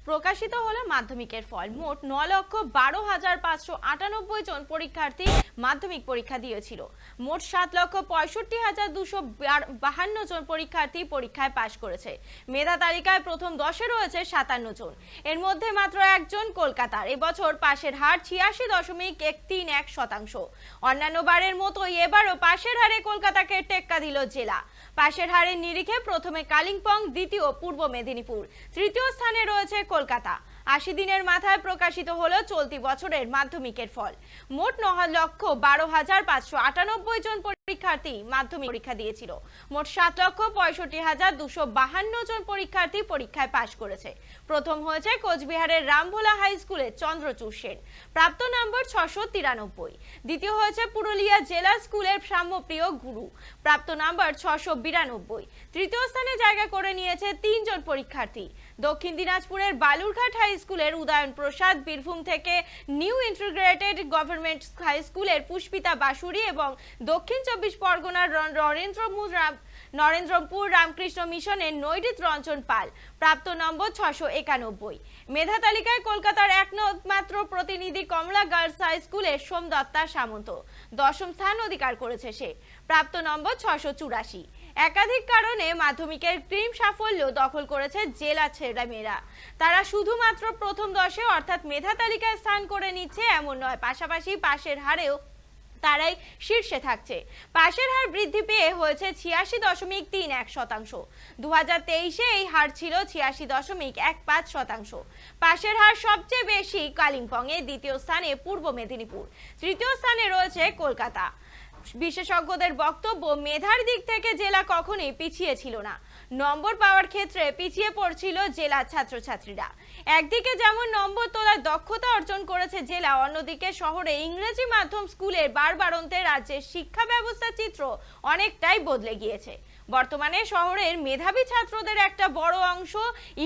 প্রকাশিত হলো মাধ্যমিকের ফল। মোট 9,12,598 জন পরীক্ষার্থী মাধ্যমিক পরীক্ষা দিয়েছিল। মোট 7,65,252 জন পরীক্ষার্থী পরীক্ষায় পাশ করেছে। মেধা তালিকায় প্রথম 10-এ রয়েছে 57 জন। এর মধ্যে মাত্র একজন কলকাতার। এবছর পাশের হার 86.131%। অন্যান্য বারের মতোই এবারও পাশের হারে কলকাতাকে টেক্কা দিল জেলা। পাশের হারের নিরিখে প্রথমে কালিম্পং, দ্বিতীয় পূর্ব মেদিনীপুর, তৃতীয় স্থানে রয়েছে কলকাতা। 80 দিনের মাথায় প্রকাশিত হলো চলতি বছরের মাধ্যমিকের ফল। মোট 9,12,598 জন পরীক্ষার্থী মাধ্যমিক পরীক্ষা দিয়েছিল। মোট 7,65,252 জন পরীক্ষার্থী পরীক্ষায় পাশ করেছে। প্রথম হয়েছে কোচবিহারের রামভোলা হাই স্কুলের চন্দ্রচূড় সেন, প্রাপ্ত নম্বর 693। দ্বিতীয় হয়েছে পুরুলিয়া জেলা স্কুলের সাম্যপ্রিয় গুরু, প্রাপ্ত নম্বর 692। তৃতীয় স্থানে জায়গা করে নিয়েছে 3 জন পরীক্ষার্থী। দক্ষিণ দিনাজপুরের বালুরঘাট হাই স্কুলের উদয়ন প্রসাদ, বীরভূম থেকে নিউ ইন্টিগ্রেটেড গভর্নমেন্ট হাই স্কুলের পুষ্পিতা বাসুরি এবং দক্ষিণ 24 পরগনার নরেন্দ্রপুর রামকৃষ্ণ মিশনের নৈরিত রঞ্জন পাল, প্রাপ্ত নম্বর 691। মেধা তালিকায় কলকাতার একমাত্র প্রতিনিধি কমলা গার্লস হাই স্কুলের সোমদত্তা সামন্ত 10ম স্থান অধিকার করেছে সে, প্রাপ্ত নম্বর 684। একাধিক কারণে মাধ্যমিকের ক্রিম সাফল্য দখল করেছে জেলা ছেলেমেয়েরা। তারা শুধুমাত্র প্রথম 10-এ অর্থাৎ মেধা তালিকায় স্থান করে নিচ্ছে এমন নয়, পাশাপাশি পাশের হারেও তারাই শীর্ষে থাকছে। পাশের হার বৃদ্ধি পেয়ে হয়েছে 86.31%। 2023-এ এই হার ছিল 86.15%। পাশের হার সবচেয়ে বেশি কালিম্পংয়ে, দ্বিতীয় স্থানে পূর্ব মেদিনীপুর, তৃতীয় স্থানে রয়েছে কলকাতা। বিশেষজ্ঞদের বক্তব্য, মেধার দিক থেকে জেলা কখনোই পিছিয়ে ছিল না। নম্বর পাওয়ার ক্ষেত্রে পিছিয়ে পড়ছিল জেলার ছাত্রছাত্রীরা। একদিকে যেমন নম্বর তোলার দক্ষতা অর্জন করেছে জেলা, অন্যদিকে শহরে ইংরেজি মাধ্যম স্কুলের বাড়বাড়ন্তে রাজ্যের শিক্ষা ব্যবস্থার চিত্র অনেকটাই বদলে গিয়েছে। বর্তমানে শহরের মেধাবী ছাত্রদের একটা বড় অংশ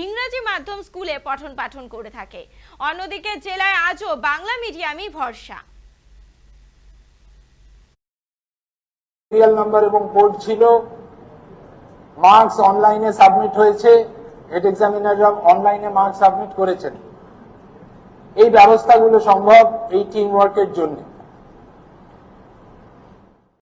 ইংরেজি মাধ্যম স্কুলে পঠন পাঠন করে থাকে। অন্যদিকে জেলায় আজও বাংলা মিডিয়ামই ভরসা। সিরিয়াল নাম্বার এবং কোড ছিল, মার্কস অনলাইনে সাবমিট হয়েছে, হেড এক্সামিনাররা অনলাইনে মার্কস সাবমিট করেছেন। এই ব্যবস্থাগুলো সম্ভব এই টিম ওয়ার্কের জন্য।